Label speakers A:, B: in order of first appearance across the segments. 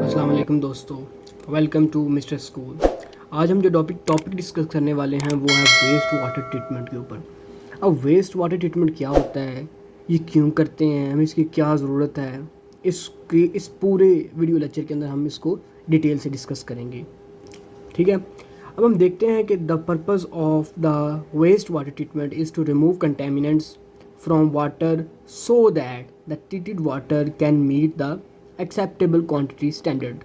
A: अस्सलाम वालेकुम दोस्तों, वेलकम टू मिस्टर स्कूल। आज हम जो टॉपिक डिस्कस करने वाले हैं वो है वेस्ट वाटर ट्रीटमेंट के ऊपर। अब वेस्ट वाटर ट्रीटमेंट क्या होता है, ये क्यों करते हैं, हमें इसकी क्या ज़रूरत है, इस पूरे वीडियो लेक्चर के अंदर हम इसको डिटेल से डिस्कस करेंगे। ठीक है, अब हम देखते हैं कि the purpose of the waste water treatment is to remove contaminants from water so that the treated water can meet the acceptable quantity standard.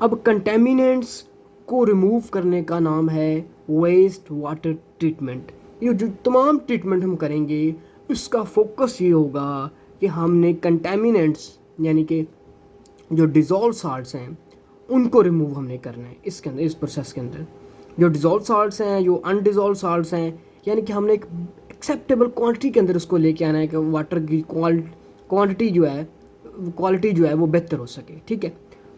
A: अब कंटेमिनेंट्स को रिमूव करने का नाम है वेस्ट वाटर ट्रीटमेंट। ये जो तमाम ट्रीटमेंट हम करेंगे इसका फोकस ये होगा कि हमने कंटेमिनेंट्स यानी कि जो डिज़ोल्व साल्ट्स हैं उनको रिमूव हमने करना है इसके अंदर, इस प्रोसेस के अंदर। जो डिज़ोल्व साल्ट्स हैं, जो अनडिज़ोल्व साल्ट्स हैं, यानी कि हमने एक एक्सेप्टेबल क्वांटिटी के अंदर उसको लेके आना है कि वाटर की क्वालिटी जो है वो बेहतर हो सके। ठीक है,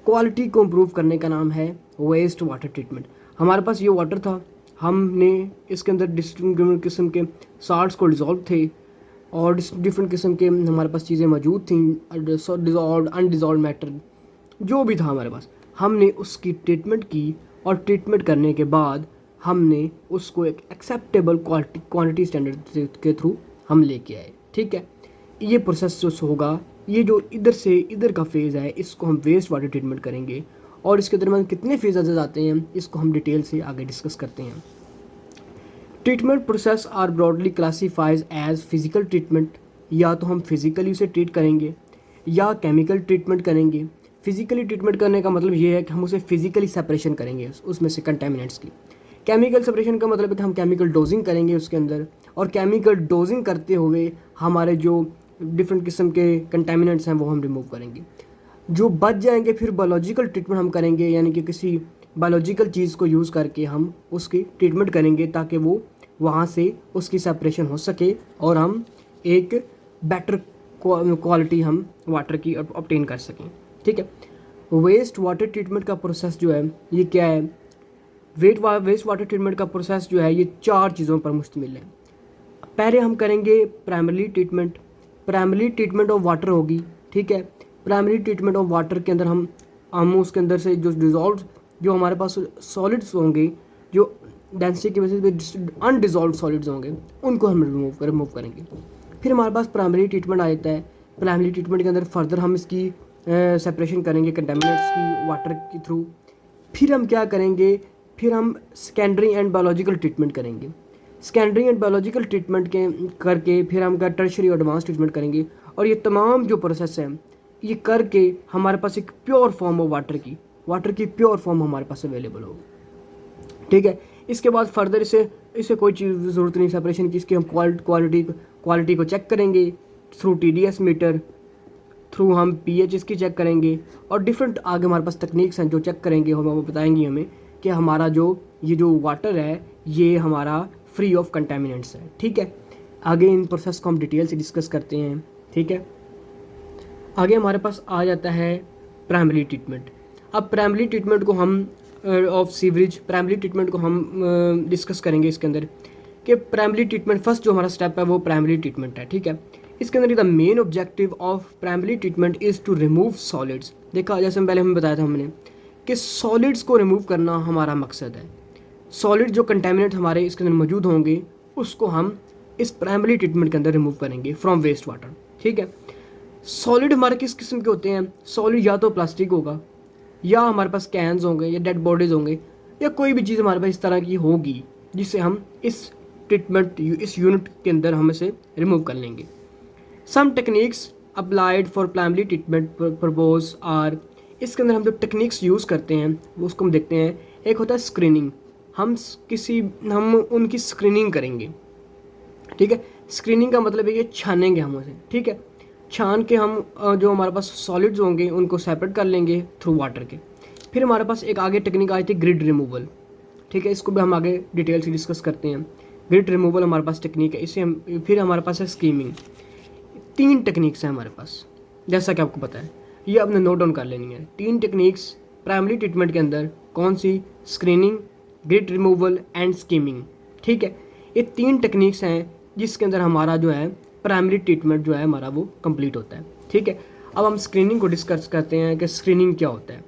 A: क्वालिटी को इम्प्रूव करने का नाम है वेस्ट वाटर ट्रीटमेंट। हमारे पास ये वाटर था, हमने इसके अंदर डिफरेंट किस्म के साल्ट्स को डिज़ोल्व थे और डिफरेंट किस्म के हमारे पास चीज़ें मौजूद थी, डिज़ोल्व अनडिज़ोल्व मैटर जो भी था हमारे पास, हमने उसकी ट्रीटमेंट की और ट्रीटमेंट करने के बाद हमने उसको एक एक्सेप्टेबल क्वांटिटी स्टैंडर्ड के थ्रू हम लेके आए। ठीक है, ये प्रोसेस जो होगा, ये जो इधर से इधर का फेज़ है इसको हम वेस्ट वाटर ट्रीटमेंट करेंगे और इसके दरमियान कितने फेजेस आते हैं इसको हम डिटेल से आगे डिस्कस करते हैं। Treatment process are broadly classifies as physical treatment, या तो हम फिज़िकली उसे ट्रीट करेंगे या केमिकल ट्रीटमेंट करेंगे। फिज़िकली ट्रीटमेंट करने का मतलब ये है कि हम उसे फिज़िकली सेपरेशन करेंगे उसमें से कंटेमिनेंट्स की। केमिकल सेपरेशन का मतलब है कि हम केमिकल डोजिंग करेंगे उसके अंदर, और केमिकल डोजिंग करते हुए हमारे जो डिफरेंट किस्म के कंटेमिनेंट्स हैं वो हम रिमूव करेंगे। जो बच जाएंगे फिर बायोलॉजिकल ट्रीटमेंट हम करेंगे, यानी कि किसी बायोलॉजिकल चीज़ को यूज़ करके हम उसकी ट्रीटमेंट करेंगे ताकि वो वहाँ से उसकी सेपरेशन हो सके और हम एक बेटर क्वालिटी हम वाटर की ऑब्टेन कर सकें। ठीक है, वेस्ट वाटर ट्रीटमेंट का प्रोसेस जो है ये क्या है, वेस्ट वाटर ट्रीटमेंट का प्रोसेस जो है ये 4 चीज़ों पर मुश्तमिल है। पहले हम करेंगे प्राइमरी ट्रीटमेंट ऑफ वाटर होगी। ठीक है, प्राइमरी ट्रीटमेंट ऑफ वाटर के अंदर हम उसके अंदर से जो डिज़ोल्व जो हमारे पास सॉलिड्स होंगे, जो डेंसिटी की वजह से अनडिज़ोल्व सॉलिड्स होंगे, उनको हम रिमूव करेंगे। फिर हमारे पास प्राइमरी ट्रीटमेंट आ जाता है। प्राइमरी ट्रीटमेंट के अंदर फर्दर हम इसकी सेपरेशन करेंगे कंटेमिनेंट्स की वाटर के थ्रू। फिर हम क्या करेंगे, फिर हम सेकेंडरी एंड बायोलॉजिकल ट्रीटमेंट करेंगे। सेकेंडरी एंड बायोलॉजिकल ट्रीटमेंट के करके फिर हम टर्शरी और एडवांस ट्रीटमेंट करेंगे। और ये तमाम जो प्रोसेस हैं ये करके हमारे पास एक प्योर फॉर्म हो वाटर की प्योर फॉर्म हमारे पास अवेलेबल हो। ठीक है, इसके बाद फर्दर इसे कोई चीज़ ज़रूरत नहीं सेपरेशन की, इसकी हम क्वालिटी को चेक करेंगे थ्रू TDS मीटर, थ्रू हम pH इसकी चेक करेंगे, और डिफरेंट आगे हमारे पास टेक्निक्स हैं जो चेक करेंगे, हम वो बताएंगी हमें कि हमारा ये जो वाटर है ये हमारा फ्री ऑफ कंटेमिनेंट्स है। ठीक है, आगे इन प्रोसेस को हम डिटेल से डिस्कस करते हैं। ठीक है, आगे हमारे पास आ जाता है प्राइमरी ट्रीटमेंट। अब प्राइमरी ट्रीटमेंट को हम ऑफ सीवरेज प्राइमरी ट्रीटमेंट को हम डिस्कस करेंगे इसके अंदर कि प्राइमरी ट्रीटमेंट फर्स्ट जो हमारा स्टेप है वो प्राइमरी ट्रीटमेंट है। ठीक है, इसके अंदर the main objective of primary treatment is to remove solids. देखा, जैसे पहले हमें बताया था हमने कि सॉलिड्स को रिमूव करना हमारा मकसद है। सॉलिड जो कंटेमिनेंट हमारे इसके अंदर मौजूद होंगे उसको हम इस प्राइमरी ट्रीटमेंट के अंदर रिमूव करेंगे फ्रॉम वेस्ट वाटर। ठीक है, सॉलिड हमारे किस किस्म के होते हैं, सॉलिड या तो प्लास्टिक होगा, या हमारे पास कैंस होंगे, या डेड बॉडीज़ होंगे, या कोई भी चीज़ हमारे पास इस तरह की होगी जिससे हम इस यूनिट के अंदर हम इसे रिमूव कर लेंगे। Some techniques applied for primary treatment purpose are, इसके अंदर हम जो टेक्निक्स यूज़ करते हैं वो उसको हम देखते हैं। एक होता है स्क्रीनिंग, हम उनकी स्क्रीनिंग करेंगे। ठीक है, स्क्रीनिंग का मतलब है कि छानेंगे हम उसे। ठीक है, छान के हम जो हमारे पास सॉलिड्स होंगे उनको सेपरेट कर लेंगे थ्रू वाटर के। फिर हमारे पास एक आगे टेक्निक आई थी ग्रिड रिमूवल। ठीक है, इसको भी हम आगे डिटेल से डिस्कस करते हैं। ग्रिड रिमूवल हमारे पास टेक्निक है, इसे हम फिर हमारे पास है स्कीमिंग। 3 टेक्निक्स हैं हमारे पास, जैसा कि आपको पता है, ये आपने नोट डाउन कर लेनी है। 3 टेक्निक्स प्राइमरी ट्रीटमेंट के अंदर कौन सी, screening, grit removal and skimming. ठीक है, ये 3 टेक्निक्स हैं जिसके अंदर हमारा जो है प्राइमरी ट्रीटमेंट जो है हमारा वो कंप्लीट होता है। ठीक है, अब हम स्क्रीनिंग को डिस्कस करते हैं कि स्क्रीनिंग क्या होता है।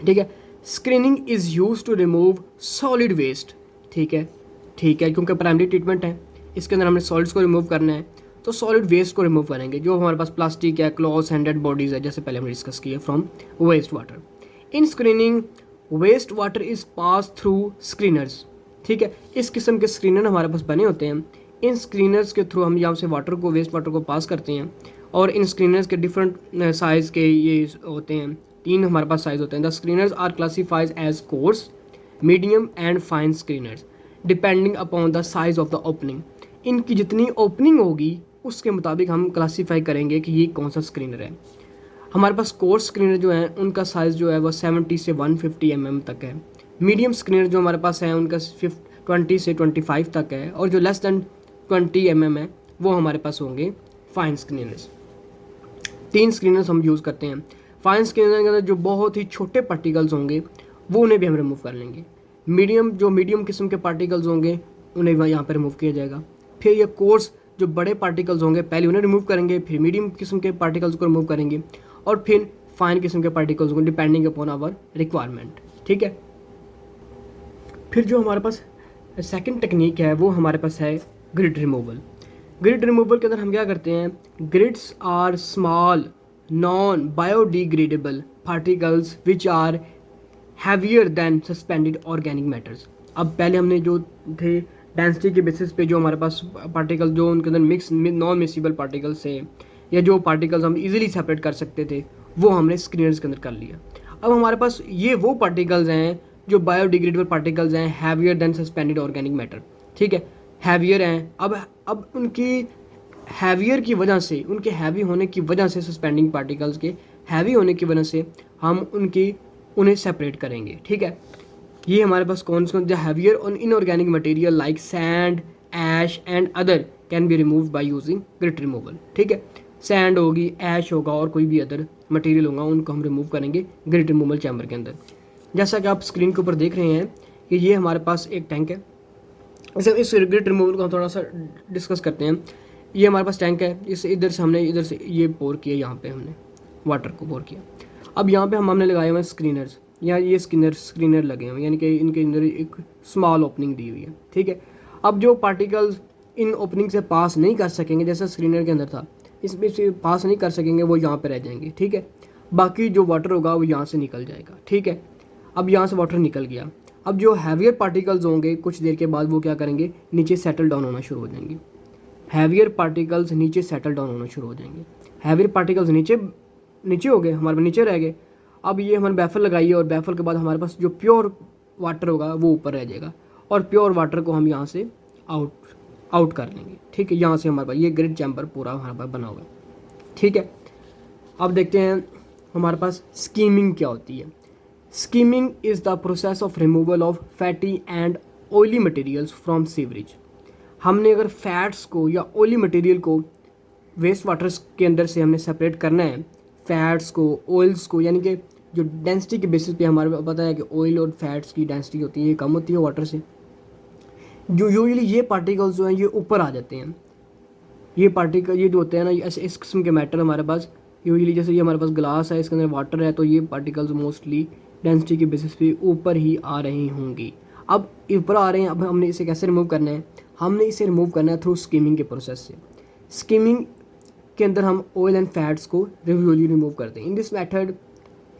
A: ठीक है, screening is use to remove solid waste. ठीक है, ठीक है, क्योंकि प्राइमरी ट्रीटमेंट है, इसके अंदर हमने सॉलिड्स को रिमूव करना है, तो सॉलिड वेस्ट को रिमूव करेंगे जो हमारे पास प्लास्टिक है, क्लॉथ्स एंड डेड बॉडीज़ है, जैसे पहले हमने डिस्कस किया, from waste water. In screening waste water is pass through screeners. ठीक है, इस किस्म के स्क्रीनर हमारे पास बने होते हैं। इन स्क्रीनर्स के थ्रू हम यहाँ से वाटर को, वेस्ट वाटर को पास करते हैं, और इन स्क्रीनर्स के डिफरेंट साइज़ के ये होते हैं, 3 हमारे पास साइज़ होते हैं। The screeners are classifies as coarse, medium and fine screeners depending upon the size of the opening. इनकी जितनी ओपनिंग होगी उसके मुताबिक हम क्लासीफाई करेंगे कि ये कौन सा स्क्रीनर है। हमारे पास कोर्स स्क्रीनर जो है उनका साइज़ जो है वो 70 से 150 mm तक है। मीडियम स्क्रीनर जो हमारे पास है उनका 20 से 25 तक है, और जो लेस दैन 20 mm है वो हमारे पास होंगे फाइन स्क्रीनर्स। 3 स्क्रीनर्स हम यूज़ करते हैं। फाइन स्क्रीनर के अंदर जो बहुत ही छोटे पार्टिकल्स होंगे वो उन्हें भी हम रिमूव कर लेंगे। मीडियम किस्म के पार्टिकल्स होंगे उन्हें यहाँ पर रिमूव किया जाएगा। फिर ये कोर्स जो बड़े पार्टिकल्स होंगे पहले उन्हें रिमूव करेंगे, फिर मीडियम किस्म के पार्टिकल्स को रिमूव करेंगे, और फिर फाइन किस्म के पार्टिकल्स को, डिपेंडिंग अपॉन आवर रिक्वायरमेंट। ठीक है, फिर जो हमारे पास सेकंड टेक्निक है वो हमारे पास है ग्रिड रिमूवल। ग्रिड रिमूवल के अंदर हम क्या करते हैं, grits are small non biodegradable particles which are heavier than suspended organic matters. अब पहले हमने जो थे डेंसिटी के बेसिस पे जो हमारे पास पार्टिकल जो उनके अंदर मिक्स नॉन मिसिबल पार्टिकल्स थे, या जो पार्टिकल्स हम इजीली सेपरेट कर सकते थे, वो हमने स्क्रीनर्स के अंदर कर लिया। अब हमारे पास ये वो पार्टिकल्स हैं जो बायोडिग्रेडेबल पार्टिकल्स हैं, heavier than suspended organic matter. ठीक है, हैवियर हैं। अब उनकी हैवियर की वजह से, उनके हैवी होने की वजह से, सस्पेंडिंग पार्टिकल्स के हैवी होने की वजह से हम उन्हें सेपरेट करेंगे। ठीक है, ये हमारे पास कौन सा, the heavier on inorganic material like sand, ash and other can be remove by using grit removal. ठीक है, सैंड होगी, ऐश होगा, और कोई भी अदर मटेरियल होगा, उनको हम रिमूव करेंगे ग्रिड रिमूवल चैम्बर के अंदर। जैसा कि आप स्क्रीन के ऊपर देख रहे हैं कि ये हमारे पास एक टैंक है। इस ग्रिड रिमूवल को हम थोड़ा सा डिस्कस करते हैं। ये हमारे पास टैंक है, इस इधर से ये पोर किया, यहाँ पे हमने वाटर को पोर किया। अब यहाँ पे हमने लगाए हुए हैं स्क्रीनर्स, या ये स्क्रीनर लगे हुए हैं, यानी कि इनके अंदर एक स्मॉल ओपनिंग दी हुई है। ठीक है, अब जो पार्टिकल्स इन ओपनिंग से पास नहीं कर सकेंगे, जैसा स्क्रीनर के अंदर था, इसमें से पास नहीं कर सकेंगे, वो यहाँ पे रह जाएंगे। ठीक है, बाकी जो वाटर होगा वो यहाँ से निकल जाएगा। ठीक है, अब यहाँ से वाटर निकल गया। अब जो हैवियर पार्टिकल्स होंगे कुछ देर के बाद वो क्या करेंगे, नीचे सेटल डाउन होना शुरू हो जाएंगे। हैवियर पार्टिकल्स नीचे सेटल डाउन होना शुरू हो जाएंगे। हैवियर पार्टिकल्स नीचे हो गए, हमारे नीचे रह गए। अब ये हमारे बैफल लगाइए, और बैफल के बाद हमारे पास जो प्योर वाटर होगा वो ऊपर रह जाएगा, और प्योर वाटर को हम यहाँ से आउट कर लेंगे। ठीक है, यहाँ से हमारे पास ये ग्रिड चैम्बर पूरा हमारे पास बना होगा। ठीक है, अब देखते हैं हमारे पास स्कीमिंग क्या होती है। Skimming is the process of removal of fatty and oily materials from sewerage. हमने अगर फैट्स को या ऑयली मटेरियल को वेस्ट वाटर्स के अंदर से हमने सेपरेट करना है, फैट्स को, ऑयल्स को, यानी कि जो डेंसिटी के बेसिस पे हमारे पता है कि ऑयल और फैट्स की डेंसिटी होती है, ये कम होती है वाटर से। जो यूजुअली ये पार्टिकल्स जो हैं ये ऊपर आ जाते हैं। ये पार्टिकल ये जो होते हैं ना, ऐसे इस किस्म के मैटर हमारे पास यूजुअली, जैसे ये हमारे पास ग्लास है, इसके अंदर वाटर है, तो ये पार्टिकल्स मोस्टली डेंसिटी के बेसिस पे ऊपर ही आ रही होंगी। अब ऊपर आ रहे हैं, अब हमने इसे कैसे रिमूव करना है, हमने इसे रिमूव करना है थ्रू स्कीमिंग के प्रोसेस से। स्कीमिंग के अंदर हम ऑयल एंड फैट्स को यूजुअली रिमूव करते हैं। In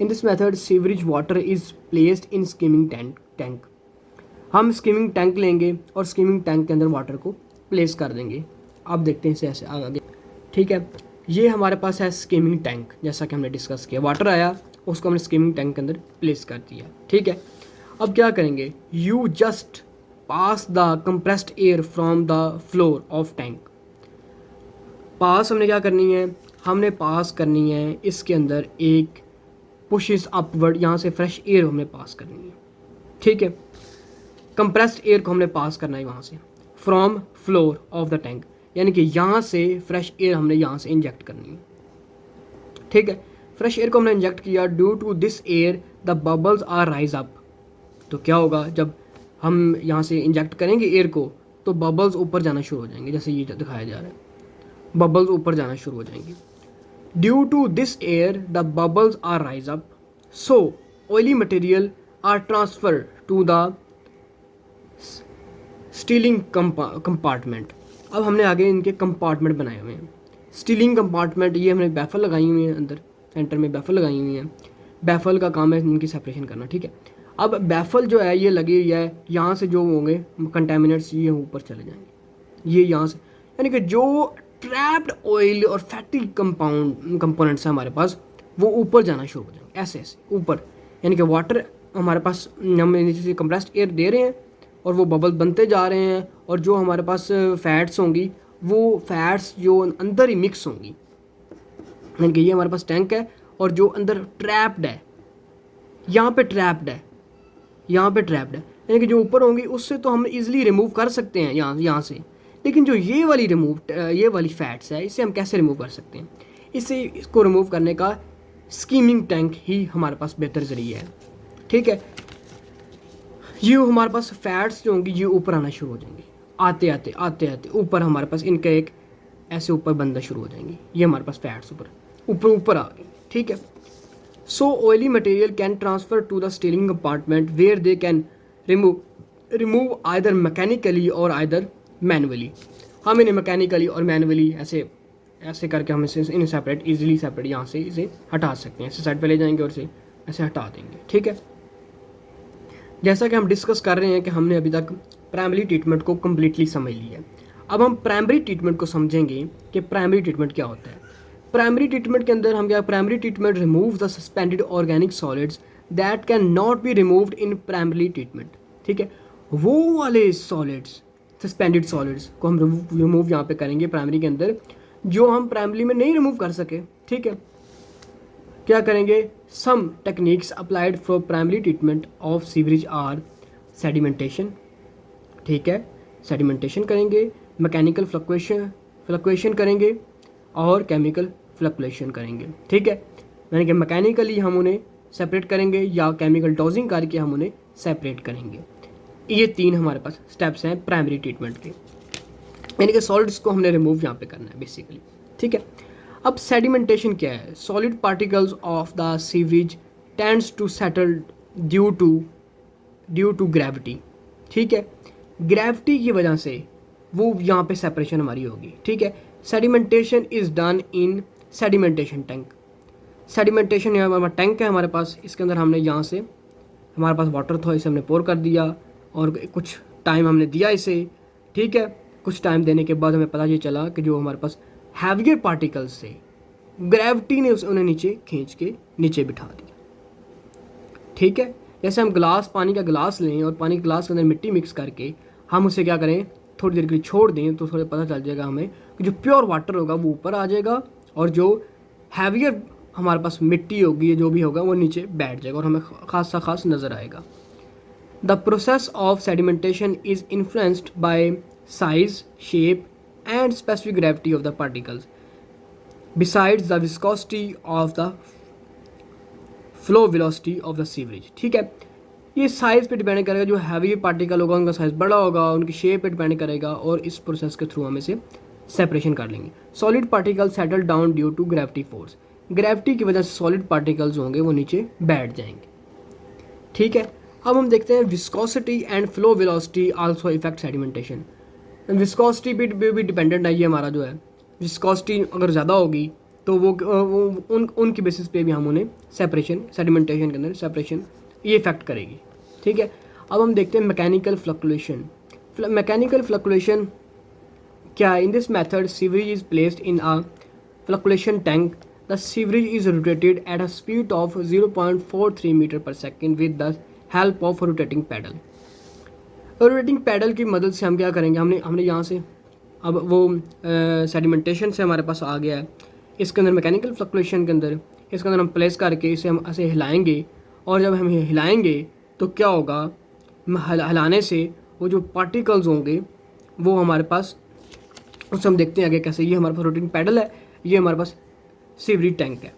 A: this method sewerage water is placed in skimming tank. हम स्कीमिंग टैंक लेंगे और स्कीमिंग टैंक के अंदर वाटर को प्लेस कर देंगे। अब देखते हैं इसे ऐसे आगे। ठीक है, ये हमारे पास है स्कीमिंग टैंक, जैसा कि हमने डिस्कस किया। वाटर आया, उसको हमने स्कीमिंग टैंक के अंदर प्लेस कर दिया। ठीक है, अब क्या करेंगे, you just pass the compressed air from the floor of tank. Pass हमने क्या करनी है, हमने पास करनी है इसके अंदर एक पुशेस अपवर्ड, यहाँ से फ्रेश एयर हमने पास करनी है। ठीक है, कंप्रेस्ड एयर को हमने पास करना है वहाँ से, from floor of the tank, यानी कि यहाँ से फ्रेश एयर हमने यहाँ से इंजेक्ट करनी है। ठीक है, फ्रेश एयर को हमने इंजेक्ट किया। Due to this air the bubbles are rise up. तो क्या होगा, जब हम यहाँ से इंजेक्ट करेंगे एयर को तो बबल्स ऊपर जाना शुरू हो जाएंगे, जैसे ये दिखाया जा रहा है, बबल्स ऊपर जाना शुरू हो जाएंगे। Due to this air the bubbles are rise up, so oily material are transfer to the stealing compartment. अब हमने आगे इनके कंपार्टमेंट बनाए हुए हैं। स्टीलिंग कंपार्टमेंट, ये हमने बैफल लगाई हुई है, अंदर सेंटर में बैफल लगाई हुई है। बैफल का काम है इनकी सेपरेशन करना, ठीक है। अब बैफल जो है ये लगी हुई है, यहाँ से जो होंगे कंटेमिनेट्स ये ऊपर चले जाएंगे, ये यहाँ से, यानी कि जो ट्रैप्ड ऑयल और फैटी कंपोनेंट्स हैं हमारे पास, वो ऊपर जाना शुरू हो जाएंगे, ऐसे ऐसे ऊपर। यानी कि वाटर हमारे पास, हम नीचे से कंप्रेस्ड एयर दे रहे हैं और वो बबल बनते जा रहे हैं, और जो हमारे पास फैट्स होंगी वो फैट्स जो अंदर ही मिक्स होंगी। यानी कि ये हमारे पास टैंक है और जो अंदर ट्रैप्ड है, यहाँ पे ट्रैप्ड है, यहाँ पे ट्रैप्ड है, यानी कि जो ऊपर होंगी उससे तो हम इजीली रिमूव कर सकते हैं यहाँ से। लेकिन जो ये वाली फैट्स है, इसे हम कैसे रिमूव कर सकते हैं? इसको रिमूव करने का स्कीमिंग टैंक ही हमारे पास बेहतर जरिया है, ठीक है। ये हमारे पास फैट्स जो होंगी ये ऊपर आना शुरू हो जाएंगी, आते आते ऊपर हमारे पास इनका एक ऐसे ऊपर बनना शुरू हो जाएंगी। ये हमारे पास फैट्स ऊपर आ गई, ठीक है। So oily material can transfer to the stealing compartment where they can remove either mechanically और आइदर मैनुअली। हम इन्हें मैकेनिकली और मैनुअली ऐसे करके हम इसे इन्हें सेपरेट यहाँ से इसे हटा सकते हैं। ऐसे साइड पे ले जाएंगे और इसे ऐसे हटा देंगे, ठीक है। जैसा कि हम डिस्कस कर रहे हैं कि हमने अभी तक प्राइमरी ट्रीटमेंट को कम्प्लीटली समझ लिया है। अब हम प्राइमरी ट्रीटमेंट को समझेंगे कि प्राइमरी ट्रीटमेंट क्या होता है। प्राइमरी ट्रीटमेंट के अंदर हम क्या, primary treatment remove the suspended organic solids that can not be removed in primary treatment, ठीक है। वो वाले सॉलिड्स, सस्पेंडेड सॉलिड्स को हम रिमूव यहाँ पे करेंगे प्राइमरी के अंदर, जो हम प्राइमरी में नहीं रिमूव कर सके, ठीक है। क्या करेंगे? Some techniques applied for primary treatment of sewerage are sedimentation, ठीक है, सेडिमेंटेशन करेंगे, मैकेनिकल फ्लक्चुएशन करेंगे और केमिकल फ्लक्चुएशन करेंगे, ठीक है। यानी कि मैकेनिकली हम उन्हें सेपरेट करेंगे या केमिकल डोजिंग करके हम उन्हें सेपरेट करेंगे। ये 3 हमारे पास स्टेप्स हैं प्राइमरी ट्रीटमेंट के, यानी कि सॉलिड्स को हमने रिमूव यहाँ पे करना है बेसिकली, ठीक है। अब सेडिमेंटेशन क्या है? Solid particles of the sewerage tends to settle due to gravity, ठीक है। ग्रेविटी की वजह से वो यहाँ पे सेपरेशन हमारी होगी, ठीक है। Sedimentation is done in sedimentation tank. Sedimentation हमारा टैंक है हमारे पास, इसके अंदर हमने यहाँ से, हमारे पास वाटर था, इसे हमने पोर कर दिया और कुछ टाइम हमने दिया इसे, ठीक है। कुछ टाइम देने के बाद हमें पता ये चला कि जो हमारे पास हैवियर पार्टिकल्स से ग्रेविटी ने उन्हें नीचे खींच के नीचे बिठा दिया, ठीक है। जैसे हम पानी का गिलास लें और पानी के गिलास के अंदर मिट्टी मिक्स करके हम उसे क्या करें, थोड़ी देर के लिए छोड़ दें, तो थोड़ा पता चल जाएगा हमें कि जो प्योर वाटर होगा वो ऊपर आ जाएगा और जो हैवियर हमारे पास मिट्टी होगी, जो भी होगा वो नीचे बैठ जाएगा और हमें खास नज़र आएगा। The process of sedimentation is influenced by size, shape and specific gravity of the particles besides the viscosity of the flow velocity of the sewerage, ठीक है। ये साइज़ पे डिपेंड करेगा, जो हैवी पार्टिकल होगा उनका साइज़ बड़ा होगा, उनकी शेप पे डिपेंड करेगा और इस प्रोसेस के थ्रू हम इसे सेपरेशन कर लेंगे। Solid particle settle down due to gravity force, gravity की वजह से सॉलिड पार्टिकल्स होंगे वो नीचे बैठ जाएंगे, ठीक है। अब हम देखते हैं viscosity and flow velocity also effect sedimentation. Viscosity भी डिपेंडेंट है, ये हमारा जो है विस्कोसिटी अगर ज़्यादा होगी तो वो उनकी बेसिस पे भी हम उन्हें सेडिमेंटेशन के अंदर सेपरेशन ये इफेक्ट करेगी, ठीक है। अब हम देखते हैं मैकेनिकल फ्लक्चुएशन। मैकेनिकल फ्लक्चुएशन क्या है? In this method sewerage is placed in a fluctuation tank. The sewerage is rotated at a speed of 0.43 metre per second with the help of rotating paddle. Rotating paddle की मदद से हम क्या करेंगे, हमने यहाँ से अब वो सेडिमेंटेशन से हमारे पास आ गया है, इसके अंदर मैकेनिकल फ्लक्चुएशन के अंदर इसके अंदर हम प्लेस करके इसे हम ऐसे हिलाएंगे और जब हम हिलाएंगे तो क्या होगा, हिलाने से वो जो पार्टिकल्स होंगे वो हमारे पास, उसे हम देखते हैं आगे कैसे। ये हमारे पास रोटेटिंग पैडल है, ये हमारे पास सीवरेज टैंक है,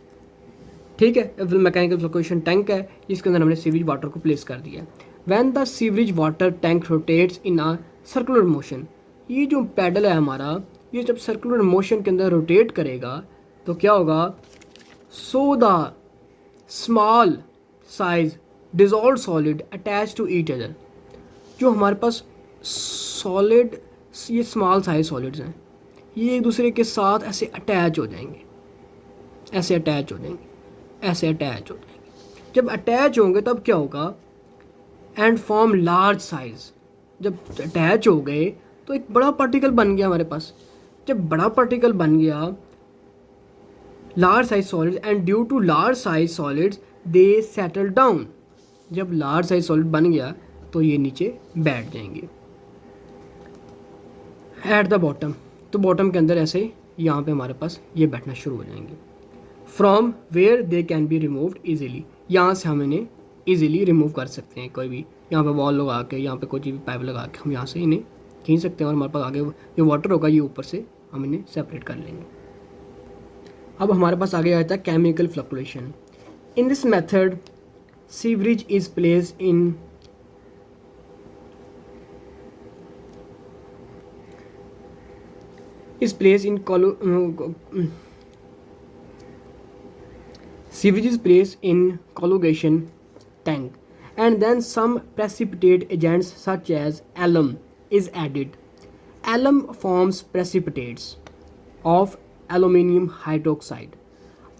A: ठीक है, मैकेनिकल फ्लक्चुएशन टैंक है, इसके अंदर हमने सीवरेज वाटर को प्लेस कर दिया है। When the sewage water tank rotates in a circular motion, ये जो पैडल है हमारा, ये जब सर्कुलर मोशन के अंदर रोटेट करेगा तो क्या होगा, so the small size dissolve solid attach to each other. जो हमारे पास सॉलिड, ये स्मॉल साइज सॉलिड्स हैं, ये एक दूसरे के साथ ऐसे अटैच हो जाएंगे, ऐसे अटैच हो जाएंगे, ऐसे अटैच हो जाएंगे। जब अटैच होंगे तब क्या होगा, एंड फॉर्म लार्ज साइज। जब अटैच हो गए तो एक बड़ा पार्टिकल बन गया हमारे पास। जब बड़ा पार्टिकल बन गया, large size solid, and due to large size solids they settle down. जब लार्ज साइज सॉलिड बन गया तो ये नीचे बैठ जाएंगे एट द बॉटम। तो बॉटम के अंदर ऐसे यहाँ पे हमारे पास ये बैठना शुरू हो जाएंगे। From where they can be removed easily, यहाँ से हम इन्हें ईजिली रिमूव कर सकते हैं। कोई भी यहाँ पे वॉल लगा के, यहाँ पे कोई भी पाइप लगा के हम यहाँ से इन्हें खींच सकते हैं, और हमारे पास आगे जो वाटर होगा ये ऊपर से हम इन्हें सेपरेट कर लेंगे। अब हमारे पास आगे आता है chemical fluctuation. In this method sewerage is placed in sewage is placed in collocation tank, and then some precipitate agents such as alum is added. Alum forms precipitates of aluminium hydroxide.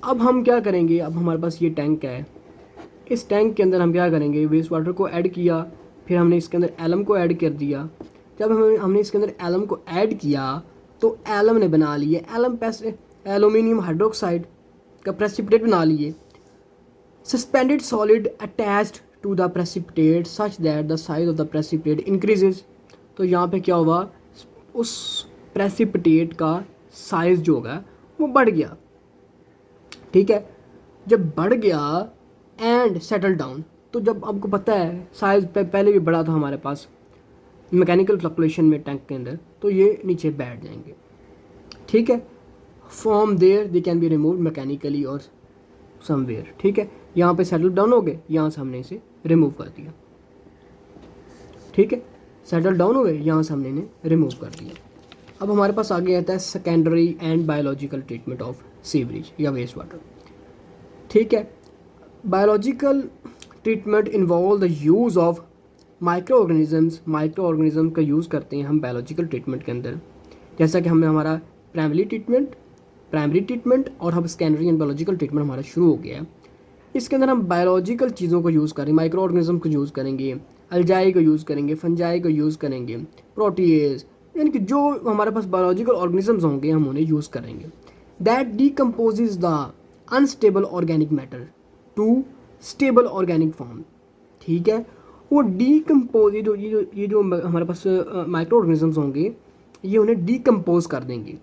A: अब हम क्या करेंगे, अब हमारे पास ये tank है, इस tank के अंदर हम क्या करेंगे, वेस्ट वाटर को ऐड किया, फिर हमने इसके अंदर एलम को ऐड कर दिया। जब हमने इसके अंदर एलम को ऐड किया तो एलम ने बना लिए, एल्यूमिनियम हाइड्रोक्साइड का प्रेसिपिटेट बना लिए। Suspended solid attached to the precipitate such that the size of the precipitate increases. तो यहाँ पे क्या हुआ, उस प्रेसिपिटेट का साइज जो होगा वो बढ़ गया। ठीक है, जब बढ़ गया एंड सेटल डाउन, तो जब आपको पता है साइज पहले भी बड़ा था हमारे पास मैकेनिकल फ्लक्चुएशन में टैंक के अंदर, तो ये नीचे बैठ जाएंगे। ठीक है, from there they can be remove mechanically और समवेयर। ठीक है, यहाँ पे सेटल डाउन हो गए, यहाँ से हमने इसे रिमूव कर दिया। ठीक है, सेटल डाउन हो गए, यहाँ से हमने इन्हें रिमूव कर दिया। अब हमारे पास आगे आता है secondary and biological treatment of sewerage या वेस्ट वाटर। ठीक है, biological treatment involve the use of micro organism का यूज़ करते हैं हम बायोलॉजिकल ट्रीटमेंट के अंदर। जैसा कि हमने हमारा प्राइमरी ट्रीटमेंट और अब सेकेंडरी एंड बायोलॉजिकल ट्रीटमेंट हमारा शुरू हो गया है। इसके अंदर हम बायोलॉजिकल चीज़ों को यूज़ करेंगे, माइक्रो ऑर्गेनिज्म को यूज़ करेंगे, अल्जाई को यूज़ करेंगे, फंजाई को यूज़ करेंगे, प्रोटीएज, यानी कि जो हमारे पास बायोलॉजिकल ऑर्गेनिजम्स होंगे हम उन्हें यूज़ करेंगे। That decomposes the unstable organic matter to stable organic form. ठीक है, वो डीकम्पोज, ये जो हमारे पास माइक्रो ऑर्गेनिजम्स होंगे ये उन्हें डीकम्पोज कर देंगे।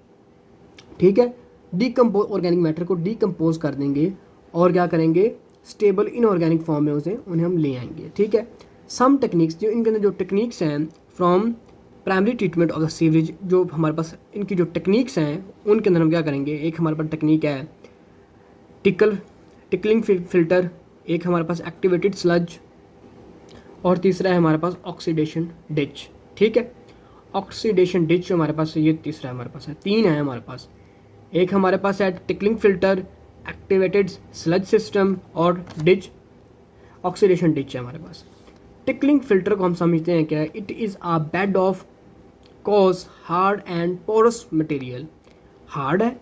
A: ठीक है, डीकम्पोज ऑर्गेनिक मैटर को डीकम्पोज कर देंगे और क्या करेंगे, स्टेबल इनऑर्गेनिक फॉर्म में उन्हें हम ले आएंगे। ठीक है, सम टेक्निक्स, जो इनके अंदर जो टेक्निक्स हैं from primary treatment of the sewerage, जो हमारे पास इनकी जो टेक्निक्स हैं उनके अंदर हम क्या करेंगे, एक हमारे पास टेक्निक है टिकलिंग फिल्टर, एक हमारे पास एक्टिवेटेड स्लज, और तीसरा है हमारे पास ऑक्सीडेशन डिच। ठीक है, ऑक्सीडेशन डिच जो हमारे पास है, ये तीसरा हमारे पास है, तीन है हमारे पास। एक हमारे पास है tickling filter, activated sludge system और डिच, ऑक्सीडेशन डिच है हमारे पास। टिकलिंग फिल्टर को हम समझते हैं क्या, it is a bed of coarse hard and porous material. Hard है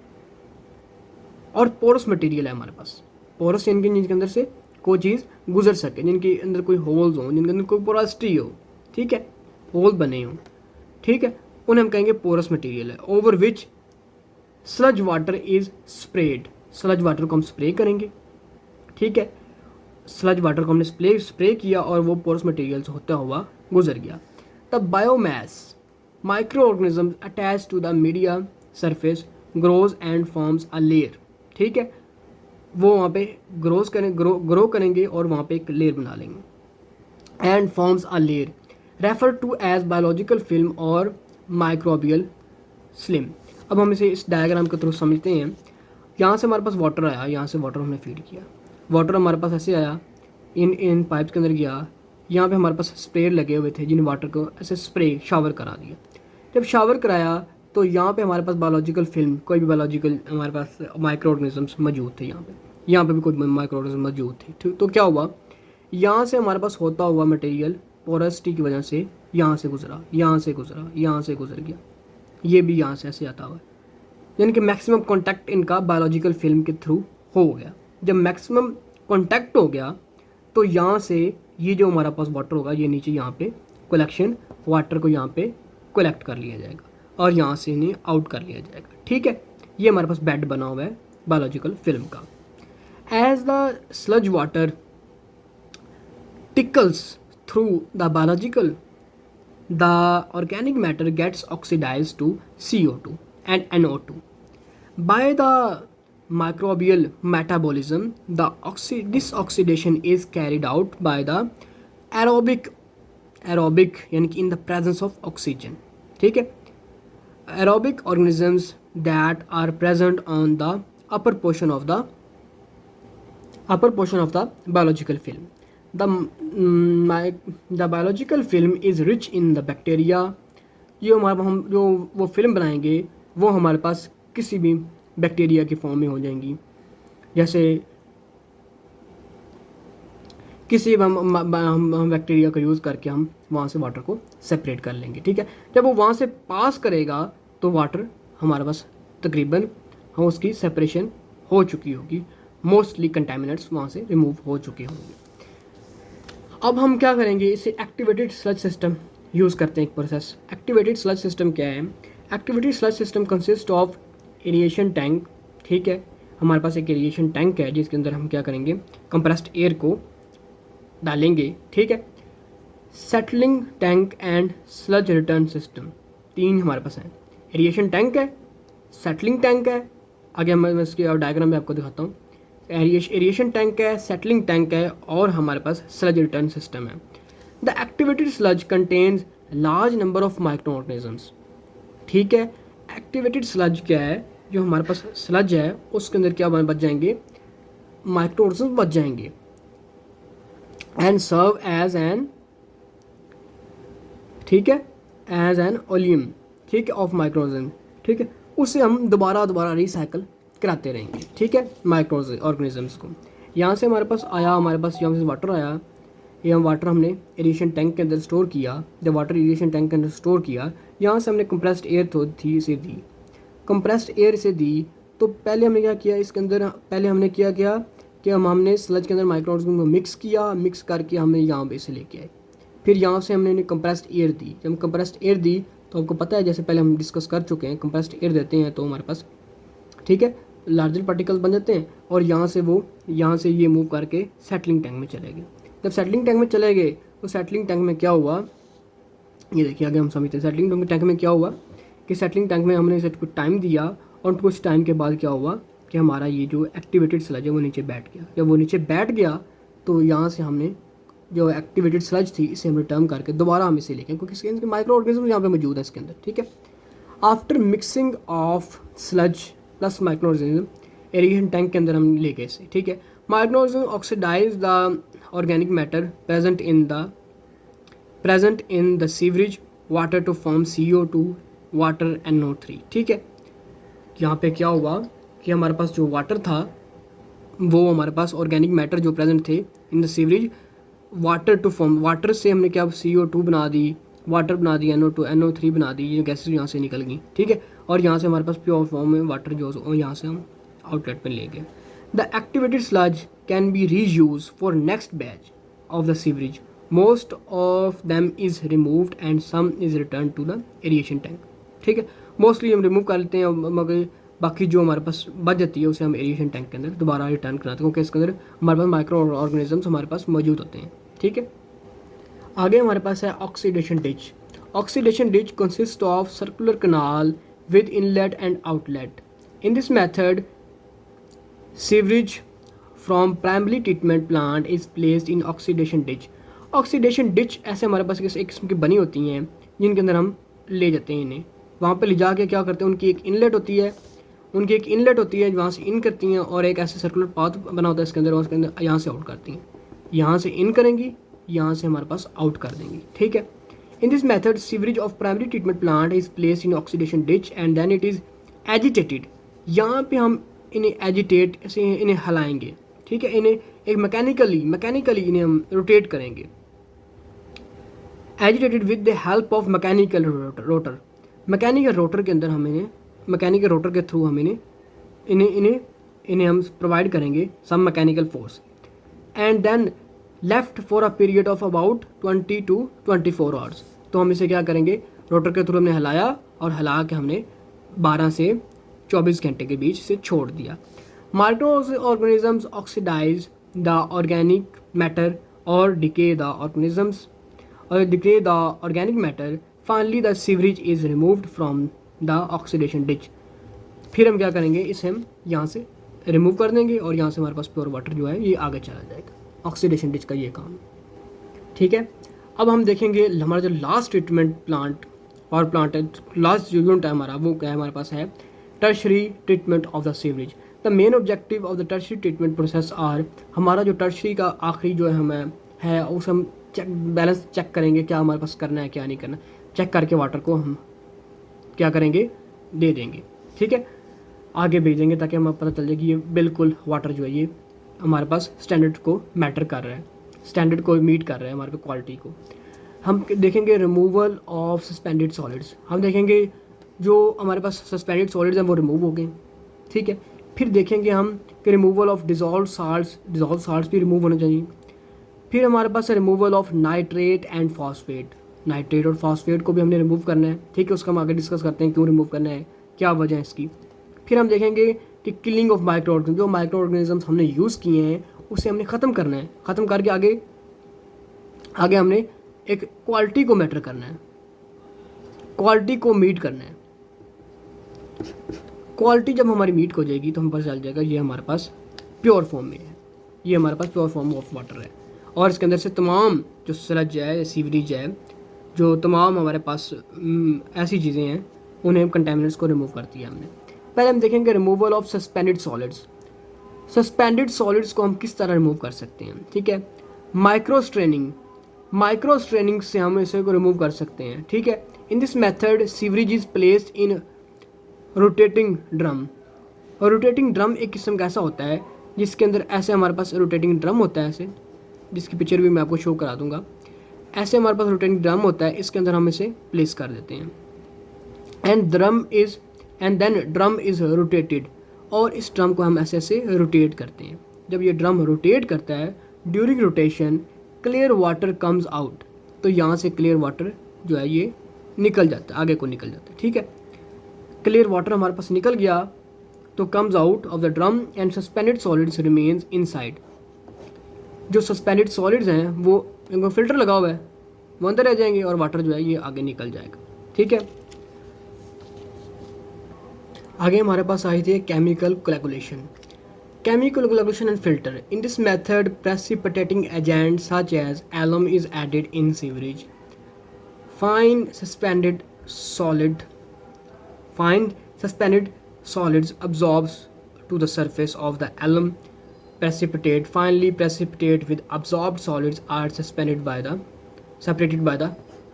A: और पोरस मटेरियल है हमारे पास। पोरस यानी कि जिनके अंदर से कोई चीज़ गुजर सके, जिनके अंदर कोई होल्स हों, जिनके अंदर कोई पोरोसिटी हो। ठीक है, होल बने हों। ठीक है, उन्हें हम कहेंगे पोरस मटेरियल है। Over which sludge water is spread, sludge water को हम स्प्रे करेंगे। ठीक है, स्लज वाटर को हमने स्प्रे किया और वो पोरस मटेरियल से होता हुआ गुजर गया। तब biomass micro organism attach to the media surface grows and forms a layer. ठीक है, वो वहाँ पे ग्रो करेंगे और वहाँ पे एक लेयर बना लेंगे। And forms a layer refer to as biological film और माइक्रोबियल स्लिम। अब हम इसे इस डायग्राम के थ्रू समझते हैं। यहाँ से हमारे पास वाटर आया, यहाँ से वाटर हमने फीड किया, वाटर हमारे पास ऐसे आया, इन पाइप्स के अंदर गया। यहाँ पे हमारे पास स्प्रेयर लगे हुए थे जिन वाटर को ऐसे स्प्रे शावर करा दिया। जब शावर कराया तो यहाँ पे हमारे पास बायोलॉजिकल फिल्म, कोई भी बायोलॉजिकल हमारे पास माइक्रो ऑर्गेनिजम्स मौजूद थे यहाँ पे भी कोई माइक्रो ऑर्गेनिज्म मौजूद थे। ठीक, तो क्या हुआ, यहाँ से हमारे पास होता हुआ मटेरियल पोरसिटी की वजह से यहाँ से गुजरा, यहाँ से गुजरा, यहाँ से गुजर गया, ये भी यहाँ से ऐसे आता हुआ, यानी कि मैक्सिमम कॉन्टैक्ट इनका बायोलॉजिकल फिल्म के थ्रू हो गया। जब मैक्सिमम कॉन्टैक्ट हो गया तो यहाँ से ये जो हमारा पास वाटर होगा ये नीचे यहाँ पे कलेक्शन, वाटर को यहाँ पे कलेक्ट कर लिया जाएगा और यहाँ से इन्हें आउट कर लिया जाएगा। ठीक है, ये हमारे पास बेड बना हुआ है बायोलॉजिकल फिल्म का। As the sludge water tickles through the biological, the organic matter gets oxidized to CO2 and NO2. By the microbial metabolism, this oxidation is carried out by the aerobic यानी कि in the presence of oxygen. ठीक है, aerobic organisms that are present on the upper portion of the biological film. The biological film is rich in the bacteria. ये हमारा हम जो वो film बनाएंगे वो हमारे पास किसी भी बैक्टीरिया की फॉर्म में हो जाएंगी, जैसे किसी हम बैक्टीरिया का यूज़ करके हम वहाँ से वाटर को सेपरेट कर लेंगे। ठीक है, जब वो वहाँ से पास करेगा तो वाटर हमारे पास तकरीबन हम उसकी सेपरेशन हो चुकी होगी, मोस्टली कंटेमिनेंट्स वहाँ से रिमूव हो चुके होंगे। अब हम क्या करेंगे, इसे एक्टिवेटेड स्लज सिस्टम यूज़ करते हैं एक प्रोसेस। एक्टिवेटेड स्लज सिस्टम क्या है? Activated sludge system consist of aeration tank. ठीक है, हमारे पास एक एरिएशन टैंक है जिसके अंदर हम क्या करेंगे, कंप्रेस्ड एयर को डालेंगे। ठीक है, settling tank and sludge return system, तीन हमारे पास हैं। एरिएशन टैंक है, सेटलिंग टैंक है, आगे मैं इसके डायग्राम में आपको दिखाता हूँ। एरिएशन टैंक है, सेटलिंग टैंक है और हमारे पास स्लज रिटर्न सिस्टम है। The activated sludge contains large number of micro organisms. ठीक है, एक्टिवेटेड स्लज क्या है, जो हमारे पास स्लज है उसके अंदर क्या बच जाएंगे, माइक्रो ऑर्गेनिज्म बच जाएंगे। एंड सर्व एज एन, ठीक है, एज एन ओलियम, ठीक है, ऑफ माइक्रो ऑर्गेनिज्म। ठीक है, उसे हम दोबारा रिसाइकल कराते रहेंगे। ठीक है, माइक्रो ऑर्गेनिजम्स को यहाँ से हमारे पास आया, हमारे पास यहाँ से वाटर आया, ये वाटर हमने एरिएशन टैंक के अंदर स्टोर किया। जब वाटर एरिएशन टैंक के अंदर स्टोर किया, यहाँ से हमने कंप्रेस्ड एयर थी इसे दी, कंप्रेस्ड एयर से दी। तो पहले हमने क्या किया, इसके अंदर पहले हमने क्या किया कि हमने स्लज के अंदर माइक्रो ऑर्गेनिज्म को मिक्स किया, मिक्स करके हमने यहाँ पे इसे लेके आए। फिर यहाँ से हमने कंप्रेस्ड एयर दी। जब कंप्रेस्ड एयर दी तो आपको पता है, जैसे पहले हम डिस्कस कर चुके हैं, कंप्रेस्ड एयर देते हैं तो हमारे पास, ठीक है, लार्जर पार्टिकल्स बन जाते हैं और यहाँ से ये मूव करके सेटलिंग टैंक में चले गए। जब सेटलिंग टैंक में चले गए तो सेटलिंग टैंक में क्या हुआ, ये देखिए आगे हम समझते हैं। सेटलिंग टैंक में क्या हुआ कि सेटलिंग टैंक में हमने इसे कुछ टाइम दिया और कुछ टाइम के बाद क्या हुआ कि हमारा ये जो एक्टिवेटेड स्लज है वो नीचे बैठ गया। जब वो नीचे बैठ गया तो यहाँ से हमने जो एक्टिवेटेड स्लज थी इसे हम रिटर्न करके दोबारा हम इसे लेके, क्योंकि इसके माइक्रो ऑर्गेनिज्म यहाँ पे मौजूद है इसके अंदर। ठीक है, after mixing of sludge plus micro organism aeration tank के अंदर हम ले गए इसे। ठीक है, micro organism oxidize the organic matter present in the sewerage water to form CO2 water NO3। ठीक है, यहाँ पे क्या हुआ कि हमारे पास जो वाटर था वो हमारे पास ऑर्गेनिक मैटर जो प्रेजेंट थे in the sewerage water to form, water से हमने क्या CO2 बना दी, वाटर बना दी, NO3 बना दी, ये गैसेज यहाँ से निकल गई। ठीक है, और यहाँ से हमारे पास प्योर फॉर्म में वाटर जो यहाँ से हम आउटलेट पे ले गए। The activated sludge can be reuse for next batch of the sewerage, most of them is removed and some is return to the aeration tank. ठीक है, मोस्टली हम रिमूव कर लेते हैं, मगर बाकी जो हमारे पास बच जाती है उसे हम एरिएशन टैंक के अंदर दोबारा रिटर्न कराते हैं, क्योंकि इसके अंदर हमारे पास माइक्रो ऑर्गेनिजम्स हमारे पास मौजूद होते हैं। ठीक है, आगे हमारे पास है oxidation ditch. Oxidation ditch consist of circular canal with inlet and outlet. In this method, sewage from primary treatment plant is placed in oxidation ditch. Oxidation ditch ऐसे हमारे पास एक किस्म की बनी होती हैं जिनके अंदर हम ले जाते हैं इन्हें, वहाँ पे ले जाके क्या करते हैं, उनकी एक इनलेट होती है वहाँ से इन करती हैं और एक ऐसे सर्कुलर पाथ बना होता है इसके अंदर, और उसके अंदर यहाँ से आउट करती हैं। यहाँ से इन करेंगी, यहाँ से हमारे पास आउट कर देंगी। ठीक है, in this method sewerage of primary treatment plant is placed in oxidation ditch and then it is agitated. यहाँ पे हम इन्हें एजिटेट से इन्हें हिलाएंगे, ठीक है, इन्हें एक मैकेनिकली इन्हें हम रोटेट करेंगे। Agitated with the help of mechanical rotor. Mechanical rotor के अंदर हम इन्हें मैकेनिकल रोटर के थ्रू हम इन्हें हम प्रोवाइड करेंगे some mechanical force and then left for a period of about 20 to 24 hours. तो हम इसे क्या करेंगे, रोटर के थ्रू हमने हिलाया और हिला के हमने 12 से 24 घंटे के बीच से छोड़ दिया। Micro organisms oxidize the organic matter और डिके द ऑर्गेनिजम्स और decay the organic matter. Finally the sewerage is removed from the oxidation ditch. फिर हम क्या करेंगे, इसे हम यहाँ से रिमूव कर देंगे और यहाँ से हमारे पास प्योर वाटर जो है ये आगे चला जाएगा। ऑक्सीडेशन डिच का ये काम, ठीक है। अब हम देखेंगे हमारा जो last treatment plant power plant है, लास्ट जो यूनिट है हमारा, वो क्या है हमारे पास है tertiary treatment of the sewerage. The main objective of the tertiary treatment process are, हमारा जो टर्शरी का आखिरी जो है हमें है उस हम बैलेंस चेक करेंगे, क्या हमारे पास करना है क्या नहीं करना, चेक करके वाटर को हम क्या करेंगे, दे देंगे, ठीक है, आगे भेज देंगे ताकि हमें पता चल जाए कि ये बिल्कुल वाटर जो है ये हमारे पास स्टैंडर्ड को मैटर कर रहा है, स्टैंडर्ड को मीट कर रहा है हमारे क्वालिटी को। हम देखेंगे रिमूवल ऑफ सस्पेंडेड सॉलिड्स। हम देखेंगे जो हमारे पास सस्पेंडेड सॉलिड्स हैं वो रिमूव हो गए, ठीक है। फिर देखेंगे हम कि रिमूवल ऑफ डिजॉल्व साल्ट्स भी रिमूव होने चाहिए। फिर हमारे पास है removal of nitrate and phosphate. Nitrate और फॉस्फेट को भी हमने रिमूव करना है, ठीक है। उसका हम आगे डिस्कस करते हैं क्यों रिमूव करना है, क्या वजह है इसकी। फिर हम देखेंगे कि किलिंग ऑफ माइक्रो ऑर्गेनिज्म, जो माइक्रो ऑर्गेनिजम्स हमने यूज़ किए हैं उसे हमने ख़त्म करना है, ख़त्म करके आगे हमने एक क्वालिटी को मैटर करना है, क्वालिटी को मीट करना है। क्वालिटी जब हमारी मीट हो जाएगी तो हम पता चल जाएगा ये हमारे पास प्योर फॉर्म में है, ये हमारे पास प्योर फॉर्म ऑफ वाटर है और इसके अंदर से तमाम जो स्लज है, सीवरेज है, जो तमाम हमारे पास ऐसी चीज़ें हैं उन्हें कंटेमिनेंट्स को रिमूव कर दिया हमने। पहले हम देखेंगे removal of suspended solids. Suspended solids को हम किस तरह रिमूव कर सकते हैं, ठीक है। माइक्रो स्ट्रेनिंग से हम इसे को रिमूव कर सकते हैं, ठीक है। In this method sewerage is placed in rotating drum. और रोटेटिंग ड्रम एक किस्म का ऐसा होता है जिसके अंदर ऐसे हमारे पास रोटेटिंग ड्रम होता है, ऐसे, जिसकी पिक्चर भी मैं आपको शो करा दूंगा। ऐसे हमारे पास रोटेटिंग ड्रम होता है, इसके अंदर हम इसे प्लेस कर देते हैं and then drum is rotated. और इस ड्रम को हम ऐसे रोटेट करते हैं। जब ये ड्रम रोटेट करता है during rotation clear water comes out. तो यहाँ से क्लियर वाटर जो है ये निकल जाता है, आगे को निकल जाता है, ठीक है। क्लियर वाटर हमारे पास निकल गया तो comes out of the drum and suspended solids remains inside. जो सस्पेंडेड सॉलिड्स हैं वो इनको फिल्टर लगा हुआ है, वो अंदर रह जाएंगे और वाटर जो है ये आगे निकल जाएगा, ठीक है। आगे हमारे पास आई थी chemical कोagulation and filter. In this method, precipitating agents such as alum is added in sewerage. Fine suspended solids absorbs to the surface of the alum precipitate. Finally, precipitate with absorbed solids are separated by the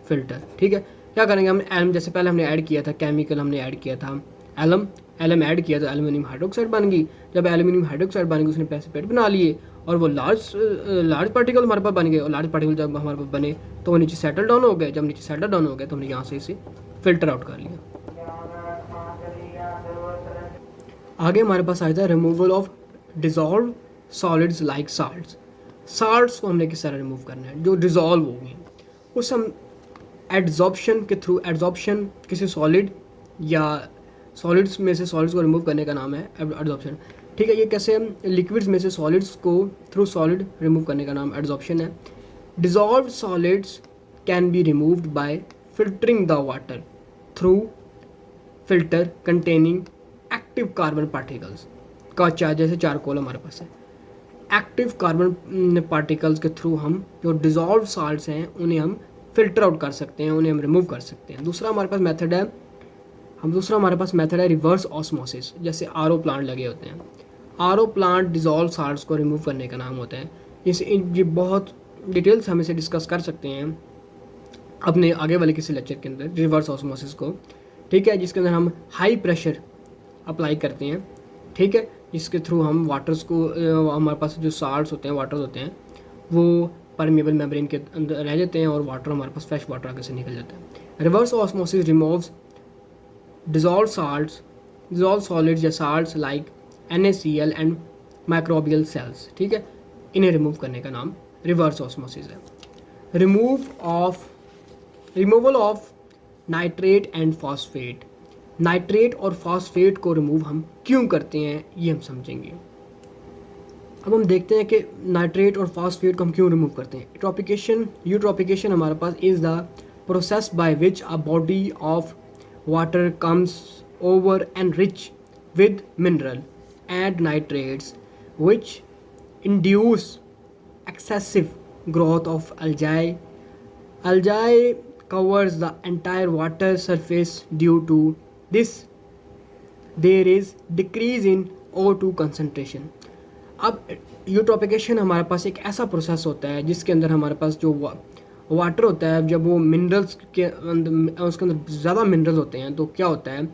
A: filter. ठीक है, क्या करेंगे हम alum, जैसे पहले हमने add किया था केमिकल, हमने ऐड किया था एलम ऐड किया तो एल्यूमिनियम हाइड्रोक्साइड बन गई। जब एल्यूमिनियम हाइड्रोक्साइड बन गई उसने प्रेसिपिटेट बना लिए और वो लार्ज पार्टिकल हमारे पास बन गए। और लार्ज पार्टिकल जब हमारे पास बने तो वो नीचे सेटल डाउन हो गए। जब नीचे सेटल डाउन हो गए तो हमने यहाँ से इसे फिल्टर आउट कर लिया। आगे हमारे पास आया था removal of dissolve solids like salts को हमने किस तरह रिमूव करना है, जो डिजॉल्व हो गए उस हम एड्जॉर्प्शन के थ्रू, एड्जॉर्प्शन किसी सॉलिड या सॉलिड्स में से सॉलिड्स को रिमूव करने का नाम है एड्जॉर्प्शन, ठीक है। ये कैसे हम लिक्विड्स में से सॉलिड्स को थ्रू सॉलिड रिमूव करने का नाम एड्जॉर्प्शन है। Dissolved solids can be removed by filtering the water through filter containing active carbon particles का, जैसे चारकोल हमारे पास है, एक्टिव कार्बन पार्टिकल्स के थ्रू हम जो डिजॉल्व सॉल्ट्स हैं उन्हें हम फिल्टर आउट कर सकते हैं, उन्हें हम रिमूव कर सकते हैं। दूसरा हमारे पास मेथड है रिवर्स ऑस्मोसिस। जैसे आरओ प्लांट लगे होते हैं, आरओ प्लांट डिजॉल्व सॉल्ट्स को रिमूव करने का नाम होता है। ये बहुत डिटेल्स हम इसे डिस्कस कर सकते हैं। अपने आगे वाले किसी लेक्चर के अंदर रिवर्स ऑस्मोसिस को, ठीक है, जिसके अंदर हम हाई प्रेशर अप्लाई करते हैं, ठीक है, जिसके थ्रू हम वाटर्स को हमारे पास जो साल्ट्स होते हैं, वाटर्स होते हैं, वो परमेबल मेम्ब्रेन के अंदर रह जाते हैं और वाटर हमारे पास फ्रेश वाटर आगे से निकल जाता है। Reverse osmosis removes dissolve solids या salts like NaCl and microbial cells, ठीक है, इन्हें रिमूव करने का नाम रिवर्स ऑस्मोसिस है। Removal of nitrate and phosphate, nitrate और फॉस्फेट को रिमूव हम क्यों करते हैं ये हम समझेंगे। अब हम देखते हैं कि नाइट्रेट और फॉस्फेट को हम क्यों रिमूव करते हैं। यूट्रोफिकेशन हमारे पास is the process by which a body of water comes over and rich with mineral and nitrates which induce excessive growth of algae. Algae covers the entire water surface. Due to this, there is decrease in O2 concentration. अब eutrophication हमारे पास एक ऐसा process होता है जिसके अंदर हमारे पास जो वाटर होता है, जब वो मिनरल्स के अंदर, उसके अंदर ज़्यादा मिनरल्स होते हैं तो क्या होता है,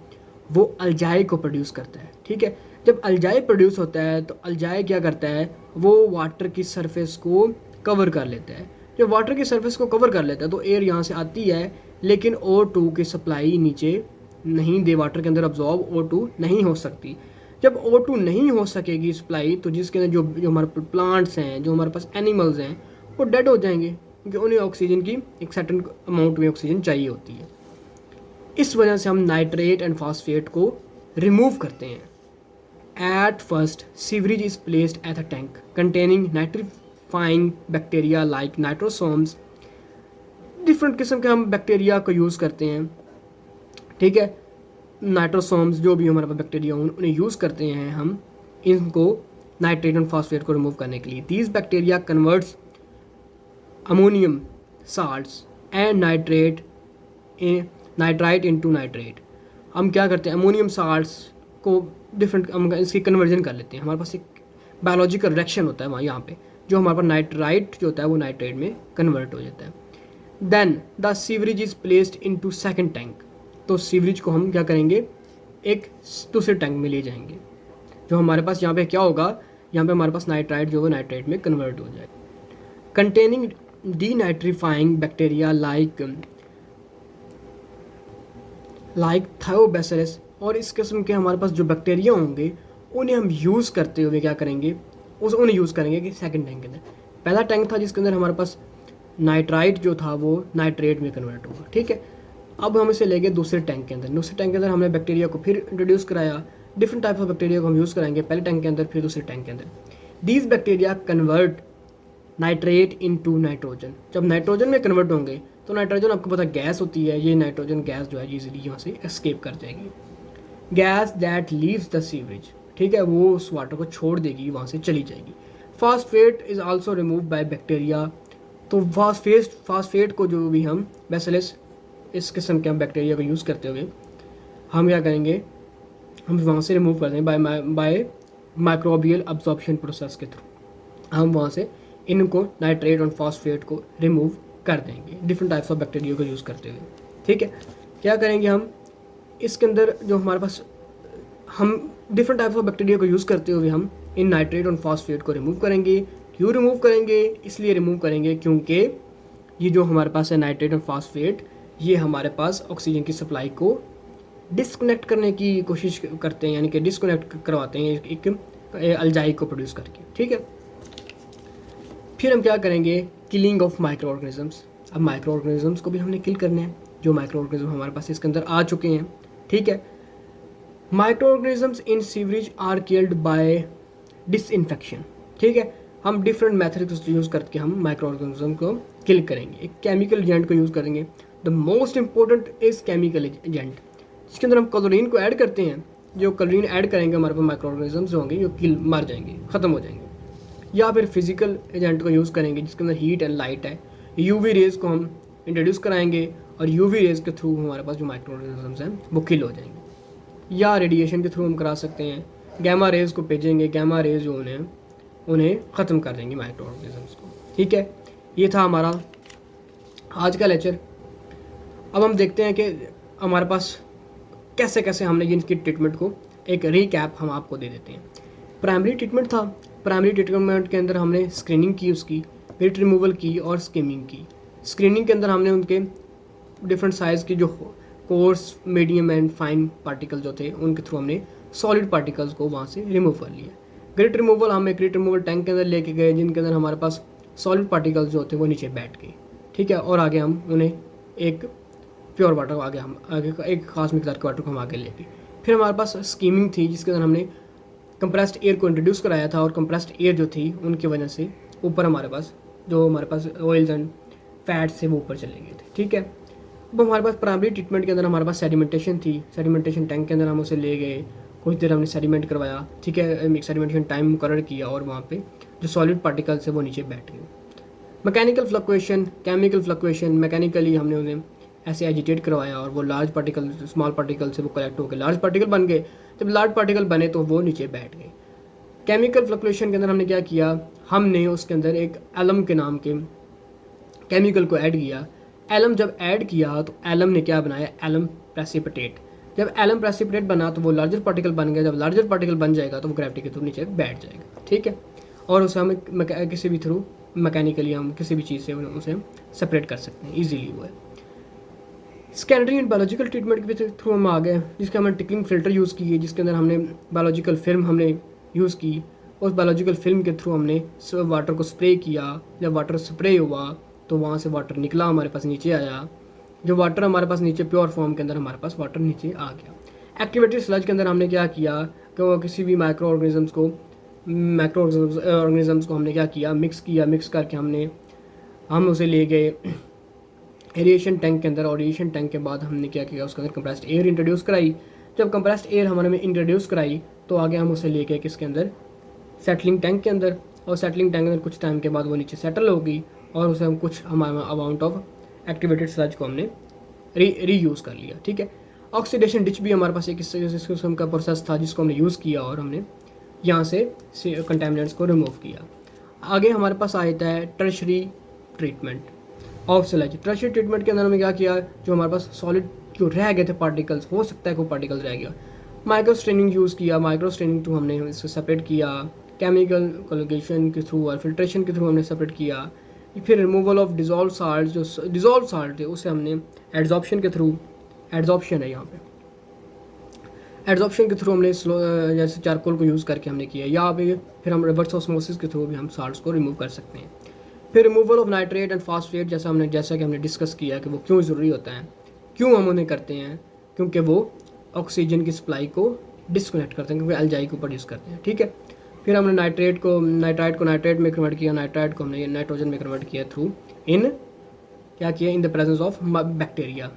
A: वो अल्जाई को प्रोड्यूस करता है, ठीक है। जब अल्जाई प्रोड्यूस होता है तो अल्जाई क्या करता है, वो वाटर की सरफेस को कवर कर लेता है। जब वाटर की सरफेस को कवर कर लेता है तो एयर यहाँ से आती है, लेकिन O2 की सप्लाई नीचे नहीं दे, वाटर के अंदर अब्जॉर्ब O2 नहीं हो सकती। जब O2 नहीं हो सकेगी सप्लाई, तो जिसके अंदर जो हमारे प्लांट्स हैं, जो हमारे पास एनिमल्स हैं, वो डेड हो जाएंगे, क्योंकि उन्हें ऑक्सीजन की एक सर्टेन अमाउंट में ऑक्सीजन चाहिए होती है। इस वजह से हम नाइट्रेट एंड फॉस्फेट को रिमूव करते हैं। At first, sewage is placed at a tank containing nitrifying bacteria like nitrosomes. Different किस्म के हम बैक्टीरिया को यूज़ करते हैं, ठीक है, नाइट्रोसोम्स जो भी हमारे पास बैक्टीरिया उन्हें यूज़ करते हैं हम इनको नाइट्रेट एंड फॉस्फेट को रिमूव करने के लिए। These bacteria converts ammonium salts and nitrite into nitrate. हम क्या करते हैं, अमोनियम साल्ट्स को डिफरेंट हम इसकी कन्वर्जन कर लेते हैं। हमारे पास एक बायोलॉजिकल रिएक्शन होता है वहाँ यहाँ पे, जो हमारे पास नाइट्राइट जो होता है वो नाइट्रेट में कन्वर्ट हो जाता है। Then the sewerage is placed into second tank. तो सीवरेज को हम क्या करेंगे, एक दूसरे टैंक में ले जाएंगे। जो हमारे पास यहाँ पे क्या होगा, यहाँ पे हमारे पास नाइट्राइट जो है नाइट्रेट में कन्वर्ट हो जाए। Containing denitrifying bacteria like Thiobacillus, और इस किस्म के हमारे पास जो बैक्टीरिया होंगे उन्हें हम यूज़ करते हुए क्या करेंगे, उन्हें यूज़ करेंगे कि सेकंड टैंक के अंदर। पहला टैंक था जिसके अंदर हमारे पास नाइट्राइट जो था वो नाइट्रेट में कन्वर्ट होगा, ठीक है। अब हम इसे ले गए दूसरे टैंक के अंदर। दूसरे टैंक के अंदर हमने बैक्टीरिया को फिर इंट्रोड्यूस कराया। डिफरेंट टाइप ऑफ बैक्टीरिया को हम यूज़ कराएंगे, पहले टैंक के अंदर फिर दूसरे टैंक के अंदर। These bacteria convert nitrate into nitrogen. जब नाइट्रोजन में कन्वर्ट होंगे तो नाइट्रोजन आपको पता गैस होती है, ये नाइट्रोजन गैस जो है ईजिली यहाँ से एस्केप कर जाएगी। Gas that leaves the sewerage, ठीक है, वो उस वाटर को छोड़ देगी, वहाँ से चली जाएगी। Phosphate is also remove by bacteria. तो फॉस्फेट को जो भी हम बैसिलस इस किस्म के हम बैक्टीरिया को यूज़ करते हुए हम क्या करेंगे, हम वहाँ से रिमूव कर देंगे बाय माइक्रोबियल अब्जॉर्प्शन प्रोसेस के थ्रू। हम वहाँ से इनको नाइट्रेट और फॉस्फेट को रिमूव कर देंगे डिफरेंट टाइप्स ऑफ बैक्टीरिया को यूज़ करते हुए, ठीक है। क्या करेंगे हम, इसके अंदर जो हमारे पास हम डिफरेंट टाइप्स ऑफ बैक्टीरिया को यूज़ करते हुए हम इन नाइट्रेट और फॉस्फेट को रिमूव करेंगे। क्यों रिमूव करेंगे, इसलिए रिमूव करेंगे क्योंकि ये जो हमारे पास है नाइट्रेट और फॉस्फेट, ये हमारे पास ऑक्सीजन की सप्लाई को डिस्कनेक्ट करने की कोशिश करते हैं, यानी कि डिस्कनेक्ट करवाते हैं एक अल्जाई को प्रोड्यूस करके, ठीक है। फिर हम क्या करेंगे, किलिंग ऑफ माइक्रो ऑर्गेनिजम्स। अब माइक्रो ऑर्गेनिजम्स को भी हमने किल करने हैं, जो माइक्रो ऑर्गेनिज्म हमारे पास इसके अंदर आ चुके हैं, ठीक है। Micro organisms in sewerage are killed by disinfection, ठीक है। हम डिफरेंट मेथड्स यूज़ करके हम माइक्रो ऑर्गेनिज्म को किल करेंगे। एक केमिकल एजेंट को यूज़ करेंगे। The most important is chemical agent, जिसके अंदर हम क्लोरीन को ऐड करते हैं। जो क्लोरीन ऐड करेंगे हमारे पास माइक्रो ऑर्गेनिजम्स होंगे जो किल मर जाएंगे, ख़त्म हो जाएंगे। या फिर फिजिकल एजेंट को यूज़ करेंगे जिसके अंदर हीट एंड लाइट है। यूवी रेज को हम इंट्रोड्यूस कराएंगे और यूवी रेज के थ्रू हमारे पास जो माइक्रो ऑर्गेनिजम्स हैं वो किल हो जाएंगे। या रेडिएशन के थ्रू हम करा सकते हैं, गैमा रेज को भेजेंगे, गैमा रेज जो उन्हें ख़त्म कर देंगे माइक्रो ऑर्गेनिजम्स को, ठीक है। ये था हमारा आज का लेक्चर। अब हम देखते हैं कि हमारे पास कैसे कैसे हमने इनकी ट्रीटमेंट को एक रीकैप हम आपको दे देते हैं। प्राइमरी ट्रीटमेंट था, प्राइमरी ट्रीटमेंट के अंदर हमने स्क्रीनिंग की उसकी, पेट रिमूवल की और स्किमिंग की। स्क्रीनिंग के अंदर हमने उनके डिफरेंट साइज़ की जो course, medium and fine particle जो थे उनके थ्रू हमने सॉलिड पार्टिकल्स को वहाँ से रिमूव कर लिया। ग्रेट रिमूवल हम एक ग्रेट रिमूवल टैंक के अंदर लेके गए जिनके अंदर हमारे पास सॉलिड पार्टिकल्स जो थे वो नीचे बैठ गए, ठीक है। और आगे हम उन्हें एक प्योर वाटर को आगे एक खास मिकदार के वाटर को हम आगे ले गए। फिर हमारे पास स्कीमिंग थी जिसके अंदर हमने कंप्रेस्ड एयर को इंट्रोड्यूस कराया था और कंप्रेस्ड एयर जो थी उनकी वजह से ऊपर हमारे पास ऑयल्स एंड फैट्स थे वो ऊपर चले गए थे, ठीक है। अब हमारे पास प्राइमरी ट्रीटमेंट के अंदर हमारे पास सेडिमेंटेशन थी, सेडिमेंटेशन टैंक के अंदर हम उसे ले गए, कुछ देर हमने सेडिमेंट करवाया, ठीक है, एक सेडिमेंटेशन टाइम मुकर्रर किया और वहाँ पे जो सॉलिड पार्टिकल्स है वो नीचे बैठ गए। Mechanical fluctuation, chemical fluctuation, mechanically हमने उन्हें ऐसे एजिटेट करवाया और वो लार्ज पार्टिकल स्मॉल पार्टिकल से वो कलेक्ट होकर लार्ज पार्टिकल बन गए। जब लार्ज पार्टिकल बने तो वो नीचे बैठ गए। केमिकल फ्लक्चुएशन के अंदर हमने क्या किया, हमने उसके अंदर एक एलम के नाम के केमिकल को ऐड किया। एलम जब ऐड किया तो एलम ने क्या बनाया, एलम प्रेसिपिटेट। जब एलम प्रेसिपिटेट बना तो वो लार्जर पार्टिकल बन गया। जब लार्जर पार्टिकल बन जाएगा तो वो ग्रेविटी के थ्रू नीचे बैठ जाएगा, ठीक है। और उसे हम किसी भी थ्रू मैकेनिकली हम किसी भी चीज़ से उसे सेपरेट कर सकते हैं ईजीली। वो है सेकेंडरी एंड बायोलॉजिकल ट्रीटमेंट के थ्रू हम आ गए, जिसके हमने टिकलिंग फिल्टर यूज़ किए, जिसके अंदर हमने बायोलॉजिकल फिल्म हमने यूज़ की। उस बायोलॉजिकल फिल्म के थ्रू हमने वाटर को स्प्रे किया। जब वाटर स्प्रे हुआ तो वहाँ से वाटर निकला, हमारे पास नीचे आया। जो वाटर हमारे पास नीचे प्योर फॉर्म के अंदर हमारे पास वाटर नीचे आ गया। एक्टिवेटेड स्लज के अंदर हमने क्या किया कि वो किसी भी माइक्रो ऑर्गेनिजम्स को हमने क्या किया, मिक्स करके हम उसे ले गए एरिएशन टैंक के अंदर। और एरिएशन टैंक के बाद हमने क्या किया, उसके अंदर कंप्रेस्ड एयर इंट्रोड्यूस कराई। जब कंप्रेस्ड एयर हमारे में इंट्रोड्यूस कराई तो आगे हम उसे ले गए किसके अंदर, सेटलिंग टैंक के अंदर। और सेटलिंग टैंक के अंदर कुछ टाइम के बाद वो नीचे सेटल होगी और उसे हम कुछ हमारा अमाउंट ऑफ एक्टिवेटेड स्लज को हमने रीयूज़ कर लिया, ठीक है। ऑक्सीडेशन डिच भी हमारे पास एक इस किस्म का प्रोसेस था जिसको हमने यूज़ किया और हमने यहाँ से कंटेमिनेंट्स को रिमूव किया। आगे हमारे पास आता है tertiary treatment of sludge. Tertiary treatment के अंदर हमने क्या किया, जो हमारे पास सॉलिड जो रह गए थे पार्टिकल्स, हो सकता है कोई पार्टिकल रह गया, माइक्रो स्ट्रेनिंग यूज़ किया। माइक्रो स्ट्रेनिंग थ्रू हमने इसको सेपरेट किया, केमिकल कोलिगेशन के थ्रू और फिल्ट्रेशन के थ्रू हमने सेपरेट किया। फिर रिमूवल ऑफ डिज़ोल्व साल्ट, जो डिज़ोल्व साल्ट थे उसे हमने एड्जॉर्प्शन के थ्रू, एड्जॉर्प्शन है यहाँ पे, एड्जॉर्प्शन के थ्रू हमने जैसे चारकोल को यूज़ करके हमने किया, या फिर हम रिवर्स ऑस्मोसिस के थ्रू भी हम साल्ट्स को रिमूव कर सकते हैं। फिर removal of nitrate and phosphate, जैसा कि हमने डिस्कस किया कि वो क्यों ज़रूरी होता है, क्यों हम उन्हें करते हैं, क्योंकि वो ऑक्सीजन की सप्लाई को डिस्कनेक्ट करते हैं, क्योंकि एल्जाई को प्रोड्यूस करते हैं, ठीक है। फिर हमने नाइट्राइट को नाइट्रेट में कन्वर्ट किया, नाइट्राइट को हमने नाइट्रोजन में कन्वर्ट किया through in the presence of bacteria,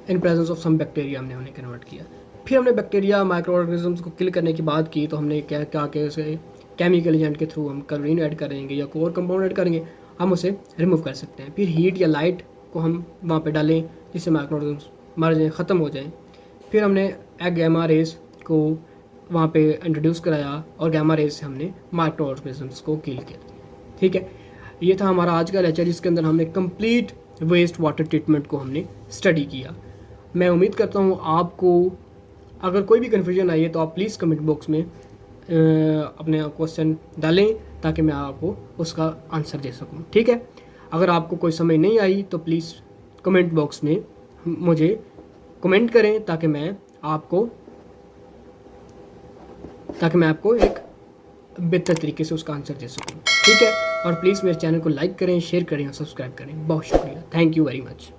A: in presence of some bacteria हमने उन्हें कन्वर्ट किया। फिर हमने बैक्टीरिया माइक्रो ऑर्गेनिजम्स को किल करने की बात की तो हमने क्या कि उसे केमिकल एजेंट के थ्रू हम क्लोरीन ऐड करेंगे या कोई और कंपाउंड ऐड करेंगे, हम उसे रिमूव कर सकते हैं। फिर हीट या लाइट को हम वहाँ पे डालें जिससे माइक्रो ऑर्गेनिजम्स मर जाएँ, ख़त्म हो जाएँ। फिर हमने गैमा रेज को वहाँ पे इंट्रोड्यूस कराया और गैमा रेज से हमने माइक्रो ऑर्गेनिजम्स को किल किया, ठीक है। ये था हमारा आज का लेक्चर जिसके अंदर हमने कंप्लीट वेस्ट वाटर ट्रीटमेंट को हमने स्टडी किया। मैं उम्मीद करता हूँ आपको अगर कोई भी कन्फ्यूजन आई है तो आप प्लीज़ कमेंट बॉक्स में अपने क्वेश्चन डालें ताकि मैं आपको उसका आंसर दे सकूं, ठीक है। अगर आपको कोई समझ नहीं आई तो प्लीज़ कमेंट बॉक्स में मुझे कमेंट करें ताकि मैं आपको एक बेहतर तरीके से उसका आंसर दे सकूं, ठीक है। और प्लीज़ मेरे चैनल को लाइक करें, शेयर करें और सब्सक्राइब करें। बहुत शुक्रिया, थैंक यू वेरी मच।